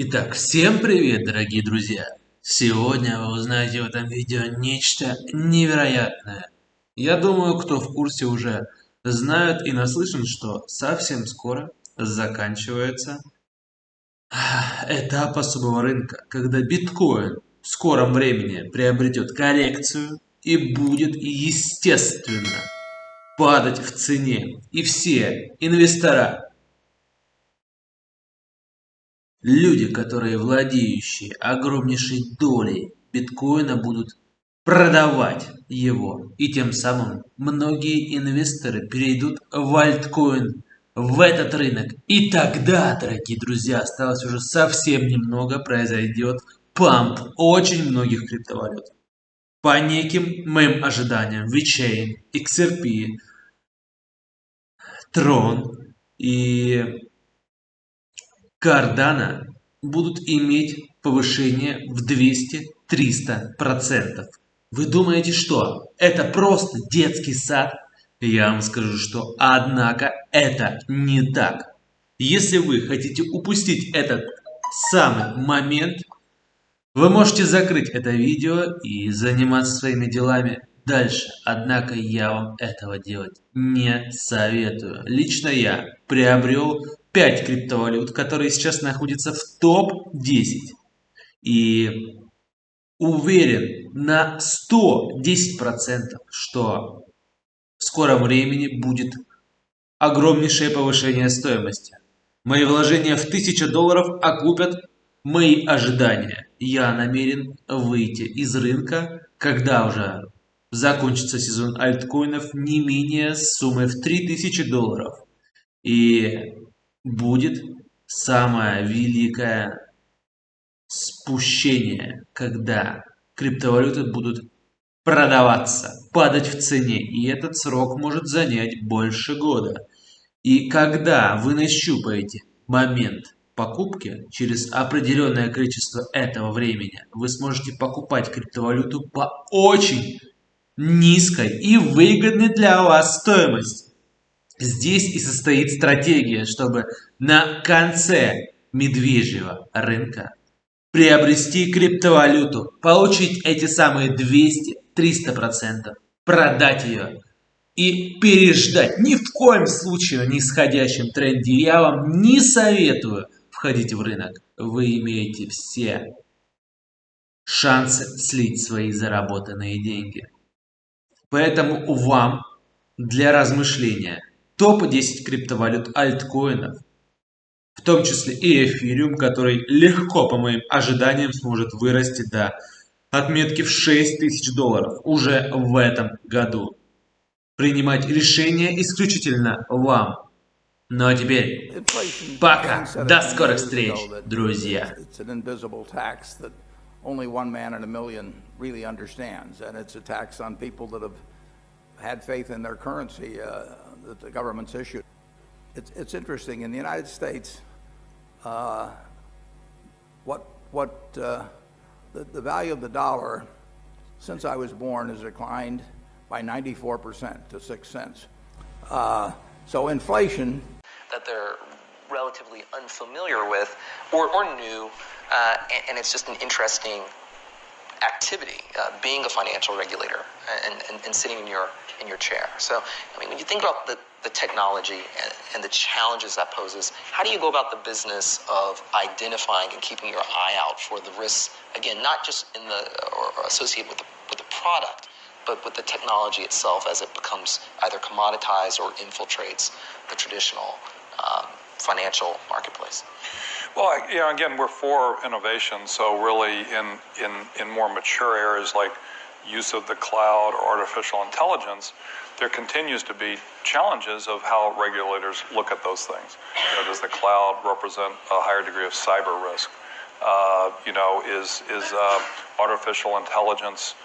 Итак, всем привет, дорогие друзья! Сегодня вы узнаете в этом видео нечто невероятное. Я думаю, кто в курсе уже знают и наслышан, что совсем скоро заканчивается этап особого рынка, когда биткоин в скором времени приобретет коррекцию и будет, естественно, падать в цене. И все инвестора, люди, которые владеющие огромнейшей долей биткоина, будут продавать его. И тем самым многие инвесторы перейдут в альткоин, в этот рынок. И тогда, дорогие друзья, осталось уже совсем немного, произойдет памп очень многих криптовалют. По неким моим ожиданиям, VeChain, XRP, Tron и Cardano будут иметь повышение в 200-300%. Вы думаете, что это просто детский сад? Я вам скажу, что однако это не так. Если вы хотите упустить этот самый момент, вы можете закрыть это видео и заниматься своими делами дальше. Однако я вам этого делать не советую. Лично я приобрел 5 криптовалют, которые сейчас находятся в топ-10. И уверен на 110%, что в скором времени будет огромнейшее повышение стоимости. Мои вложения в $1000 окупят мои ожидания. Я намерен выйти из рынка, когда уже закончится сезон альткоинов, не менее суммы в $3000. И будет самое великое спущение, когда криптовалюты будут продаваться, падать в цене. И этот срок может занять больше года. И когда вы нащупаете момент покупки, через определенное количество этого времени вы сможете покупать криптовалюту по очень низкой и выгодной для вас стоимости. Здесь и состоит стратегия, чтобы на конце медвежьего рынка приобрести криптовалюту, получить эти самые 200-300%, продать ее и переждать. Ни в коем случае на нисходящем тренде я вам не советую входить в рынок. Вы имеете все шансы слить свои заработанные деньги. Поэтому вам для размышления топ-10 криптовалют альткоинов, в том числе и эфириум, который легко, по моим ожиданиям, сможет вырасти до отметки в $6000 уже в этом году. Принимать решения исключительно вам. Ну а теперь Inflation, James пока. said it До many скорых years встреч, ago that друзья. it's an invisible tax that only one man in a million really understands, and it's a tax on people that have had faith in their currency that the government's issued. It's interesting in the United States. The value of the dollar since I was born has declined by 94% to 6 cents. So inflation that they're relatively unfamiliar with or new, and it's just an interesting activity, being a financial regulator and sitting in your chair. So, I mean, when you think about the technology and the challenges that poses, how do you go about the business of identifying and keeping your eye out for the risks, again, not just in or associated with the product, but with the technology itself as it becomes either commoditized or infiltrates the traditional financial marketplace? Well, again, we're for innovation. So really in more mature areas like use of the cloud or artificial intelligence, there continues to be challenges of how regulators look at those things. Does the cloud represent a higher degree of cyber risk? Is artificial intelligence,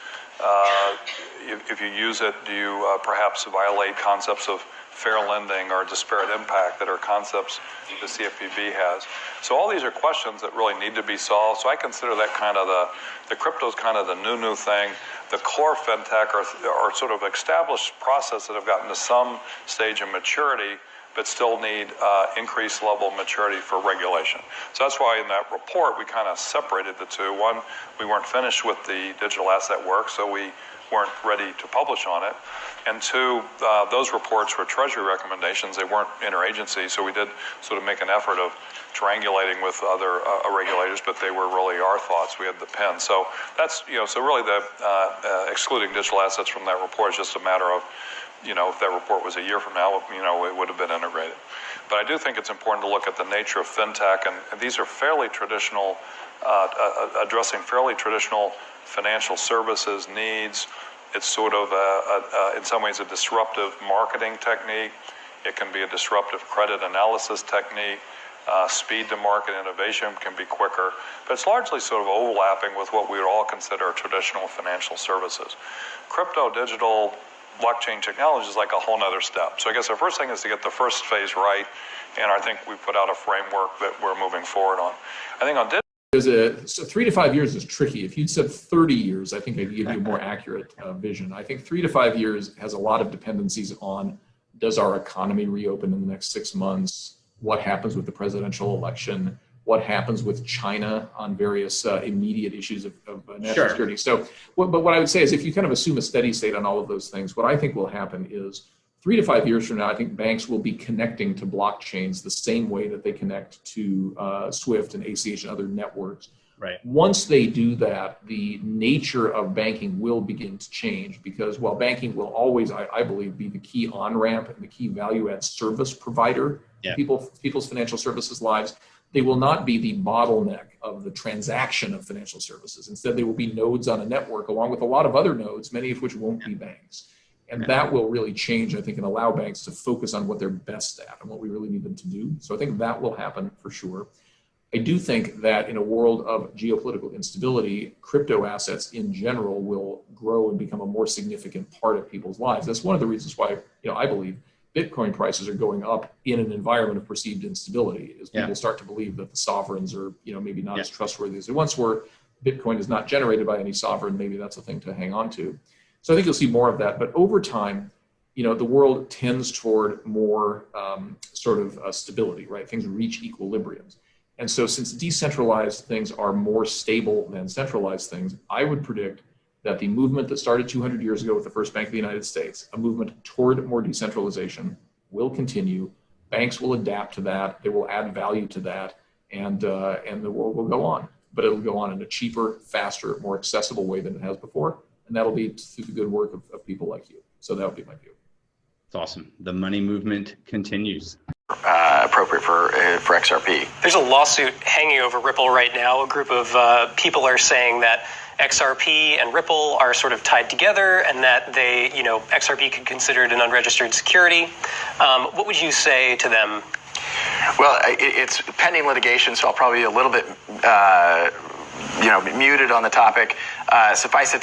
if you use it, do you perhaps violate concepts of fair lending or disparate impact that are concepts the CFPB has? So all these are questions that really need to be solved. So I consider that kind of the crypto's kind of the new thing. The core fintech are sort of established process that have gotten to some stage of maturity but still need increased level of maturity for regulation. So that's why in that report we kind of separated the two. One, we weren't finished with the digital asset work, so we weren't ready to publish on it. And two, those reports were Treasury recommendations. They weren't interagency, so we did sort of make an effort of triangulating with other regulators, but they were really our thoughts. We had the pen. So that's, so really the excluding digital assets from that report is just a matter of, if that report was a year from now, it would have been integrated. But I do think it's important to look at the nature of fintech, and these are fairly traditional, addressing fairly traditional financial services needs. It's sort of, in some ways, a disruptive marketing technique. It can be a disruptive credit analysis technique. Speed to market innovation can be quicker, but it's largely sort of overlapping with what we would all consider traditional financial services. Crypto, digital, blockchain technology is like a whole nother step. So I guess the first thing is to get the first phase right, and I think we put out a framework that we're moving forward on. I think on digital, so 3 to 5 years is tricky. If you'd said 30 years, I think I'd give you a more accurate vision. I think 3 to 5 years has a lot of dependencies on, does our economy reopen in the next 6 months? What happens with the presidential election? What happens with China on various immediate issues of national security? So, but what I would say is, if you kind of assume a steady state on all of those things, what I think will happen is 3 to 5 years from now, I think banks will be connecting to blockchains the same way that they connect to SWIFT and ACH and other networks. Right. Once they do that, the nature of banking will begin to change, because while banking will always, I believe, be the key on-ramp and the key value-add service provider in people's financial services lives, they will not be the bottleneck of the transaction of financial services. Instead, they will be nodes on a network along with a lot of other nodes, many of which won't be banks. And that will really change, I think, and allow banks to focus on what they're best at and what we really need them to do. So I think that will happen for sure. I do think that in a world of geopolitical instability, crypto assets in general will grow and become a more significant part of people's lives. That's one of the reasons why, I believe Bitcoin prices are going up in an environment of perceived instability, as people start to believe that the sovereigns are, maybe not as trustworthy as they once were. Bitcoin is not generated by any sovereign. Maybe that's a thing to hang on to. So I think you'll see more of that. But over time, the world tends toward more stability, right? Things reach equilibriums. And so since decentralized things are more stable than centralized things, I would predict that the movement that started 200 years ago with the first Bank of the United States, a movement toward more decentralization, will continue. Banks will adapt to that. They will add value to that, and the world will go on. But it'll go on in a cheaper, faster, more accessible way than it has before. And that'll be through the good work of people like you. So that would be my view. It's awesome. The money movement continues. Appropriate for XRP. There's a lawsuit hanging over Ripple right now. A group of people are saying that XRP and Ripple are sort of tied together, and that they, XRP could consider it an unregistered security. What would you say to them? Well, it's pending litigation, so I'll probably be a little bit, muted on the topic. Suffice it